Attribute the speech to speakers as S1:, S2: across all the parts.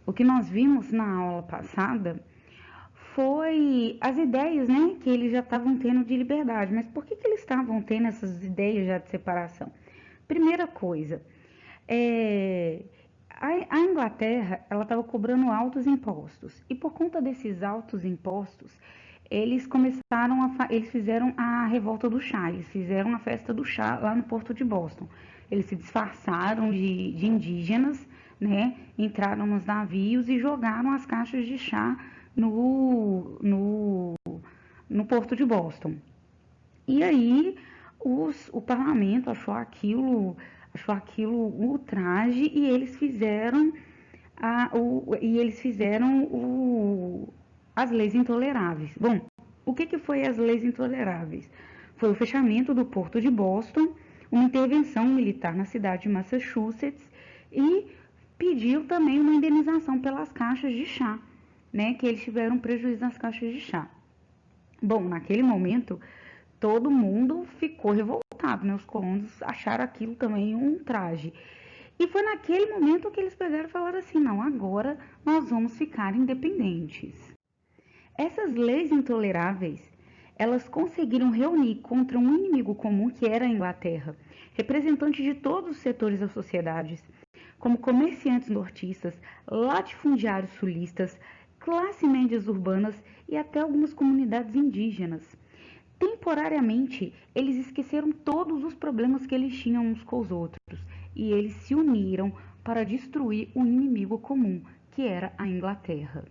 S1: o que nós vimos na aula passada foi as ideias, né, que eles já estavam tendo de liberdade. Mas por que eles estavam tendo essas ideias já de separação? Primeira coisa, é, a Inglaterra ela estava cobrando altos impostos e por conta desses altos impostos eles fizeram a revolta do chá, eles fizeram a festa do chá lá no porto de Boston. Eles se disfarçaram de indígenas, né? Entraram nos navios e jogaram as caixas de chá no, no, no porto de Boston. E aí o parlamento achou aquilo ultraje e eles fizeram as leis intoleráveis. Bom, o que foi as leis intoleráveis? Foi o fechamento do porto de Boston, uma intervenção militar na cidade de Massachusetts e pediu também uma indenização pelas caixas de chá, né, que eles tiveram prejuízo nas caixas de chá. Bom, naquele momento, todo mundo ficou revoltado, né? Os colonos acharam aquilo também um traje. E foi naquele momento que eles pegaram e falaram assim: não, agora nós vamos ficar independentes. Essas leis intoleráveis, elas conseguiram reunir contra um inimigo comum que era a Inglaterra, representantes de todos os setores da sociedade, como comerciantes nortistas, latifundiários sulistas, classe médias urbanas e até algumas comunidades indígenas. Temporariamente, eles esqueceram todos os problemas que eles tinham uns com os outros e eles se uniram para destruir o inimigo comum, que era a Inglaterra.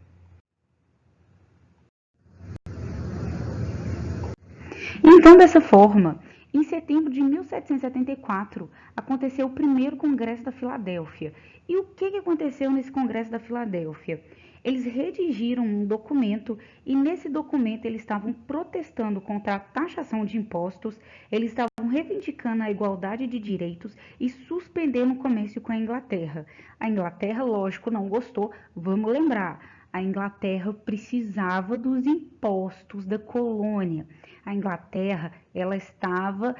S1: Então, dessa forma, em setembro de 1774, aconteceu o primeiro Congresso da Filadélfia. E o que aconteceu nesse Congresso da Filadélfia? Eles redigiram um documento e nesse documento eles estavam protestando contra a taxação de impostos, eles estavam reivindicando a igualdade de direitos e suspendendo o comércio com a Inglaterra. A Inglaterra, lógico, não gostou, vamos lembrar, a Inglaterra precisava dos impostos da colônia. A Inglaterra ela estava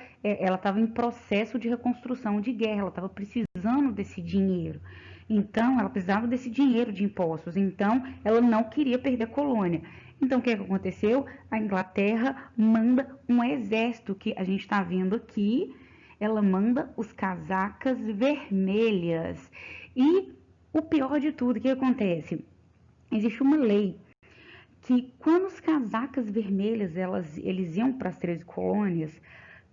S1: em processo de reconstrução de guerra, ela estava precisando desse dinheiro. Então, ela precisava desse dinheiro de impostos. Então, ela não queria perder a colônia. Então, o que aconteceu? A Inglaterra manda um exército, que a gente está vendo aqui, ela manda os casacas vermelhas. E o pior de tudo, o que acontece? Existe uma lei que quando os casacas vermelhas eles iam para as 13 colônias,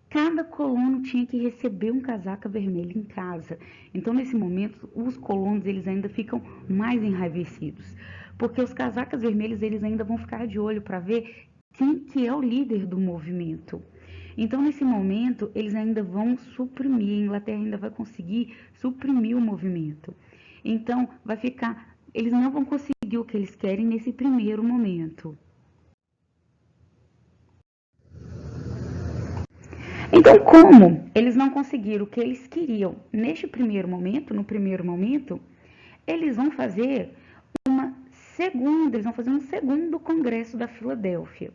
S1: cada colono tinha que receber um casaca vermelho em casa. Então, nesse momento, os colonos eles ainda ficam mais enraivecidos, porque os casacas vermelhos eles ainda vão ficar de olho para ver quem que é o líder do movimento. Então, nesse momento, eles ainda vão suprimir, a Inglaterra ainda vai conseguir suprimir o movimento. Então, eles não vão conseguir o que eles querem nesse primeiro momento. Então, como eles não conseguiram o que eles queriam no primeiro momento, eles vão fazer um segundo Congresso da Filadélfia.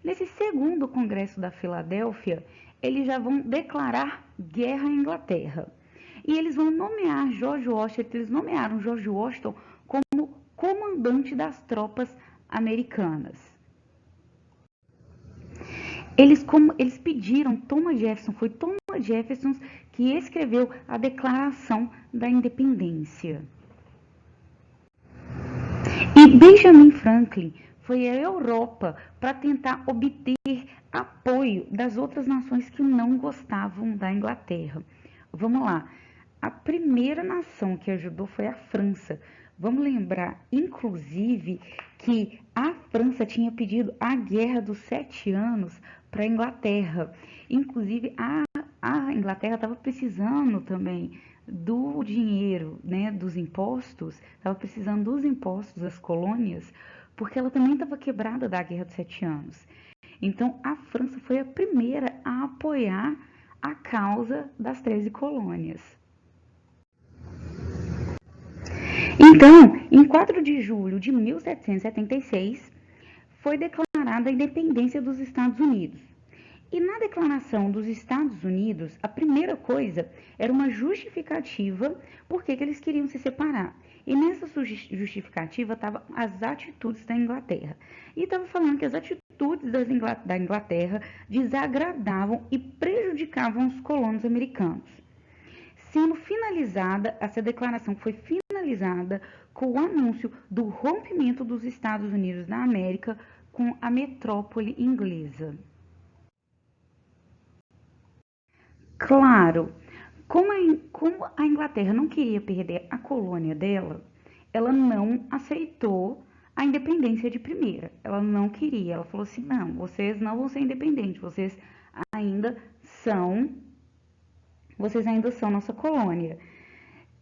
S1: Nesse segundo Congresso da Filadélfia, eles já vão declarar guerra à Inglaterra. E eles vão nomear George Washington, eles nomearam George Washington como comandante das tropas americanas. Eles pediram Thomas Jefferson, foi Thomas Jefferson que escreveu a Declaração da Independência. E Benjamin Franklin foi à Europa para tentar obter apoio das outras nações que não gostavam da Inglaterra. Vamos lá, a primeira nação que ajudou foi a França. Vamos lembrar, inclusive, que a França tinha pedido a Guerra dos 7 Anos para a Inglaterra. Inclusive, a Inglaterra estava precisando também do dinheiro, né, dos impostos, estava precisando dos impostos das colônias, porque ela também estava quebrada da Guerra dos 7 Anos. Então, a França foi a primeira a apoiar a causa das 13 colônias. Então, em 4 de julho de 1776, foi declarada a independência dos Estados Unidos. E na declaração dos Estados Unidos, a primeira coisa era uma justificativa por que eles queriam se separar. E nessa justificativa estavam as atitudes da Inglaterra. E estava falando que as atitudes da Inglaterra desagradavam e prejudicavam os colonos americanos. Sendo finalizada, essa declaração foi finalizada com o anúncio do rompimento dos Estados Unidos da América com a metrópole inglesa. Claro, como a Inglaterra não queria perder a colônia dela, ela não aceitou a independência de primeira. Ela não queria. Ela falou assim: não, vocês não vão ser independentes, ainda são, vocês ainda são nossa colônia.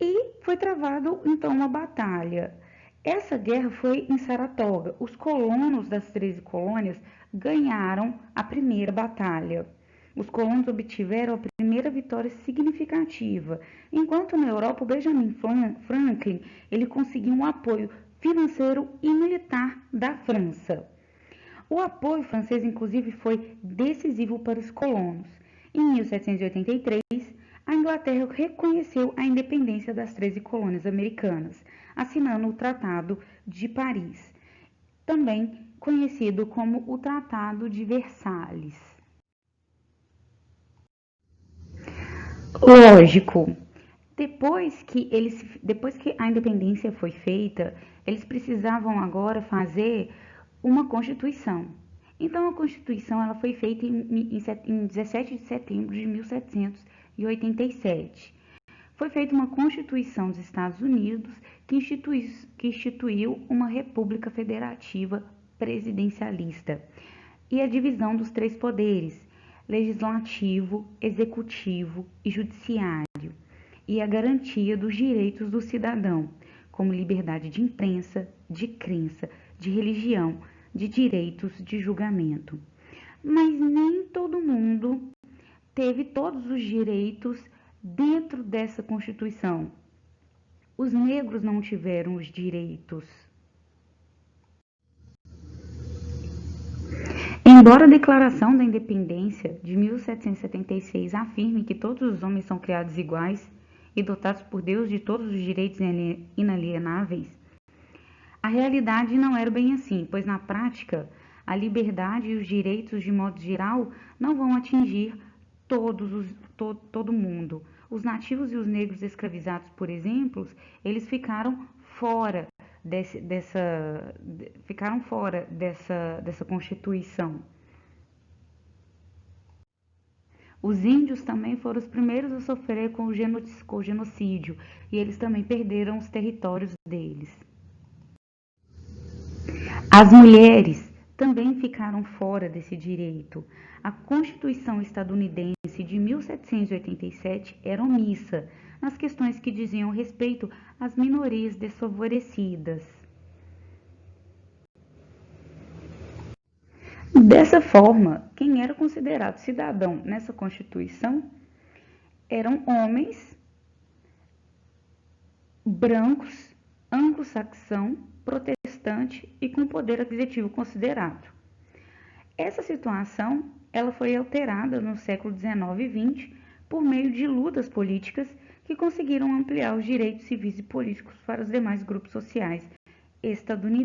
S1: E foi travado então uma batalha. Essa guerra foi em Saratoga. Os colonos das 13 colônias ganharam a primeira batalha. Os colonos obtiveram a primeira vitória significativa, enquanto na Europa o Benjamin Franklin ele conseguiu um apoio financeiro e militar da França. O apoio francês, inclusive, foi decisivo para os colonos. Em 1783, a Inglaterra reconheceu a independência das 13 colônias americanas, assinando o Tratado de Paris, também conhecido como o Tratado de Versalhes. Lógico, depois que a independência foi feita, eles precisavam agora fazer uma Constituição. Então, a Constituição ela foi feita em 17 de setembro de 1787. Foi feita uma Constituição dos Estados Unidos que instituiu uma República Federativa Presidencialista e a divisão dos 3 poderes, legislativo, executivo e judiciário, e a garantia dos direitos do cidadão, como liberdade de imprensa, de crença, de religião, de direitos de julgamento. Mas nem todo mundo teve todos os direitos dentro dessa Constituição. Os negros não tiveram os direitos. Embora a Declaração da Independência de 1776 afirme que todos os homens são criados iguais e dotados por Deus de todos os direitos inalienáveis, a realidade não era bem assim, pois na prática a liberdade e os direitos de modo geral não vão atingir todo mundo. Os nativos e os negros escravizados, por exemplo, eles ficaram fora dessa Constituição. Os índios também foram os primeiros a sofrer com o genocídio e eles também perderam os territórios deles. As mulheres também ficaram fora desse direito. A Constituição estadunidense de 1787 era omissa nas questões que diziam respeito às minorias desfavorecidas. Dessa forma, quem era considerado cidadão nessa Constituição eram homens brancos, anglo-saxão, protestante e com poder aquisitivo considerado. Essa situação ela foi alterada no século XIX e XX por meio de lutas políticas que conseguiram ampliar os direitos civis e políticos para os demais grupos sociais estadunidenses.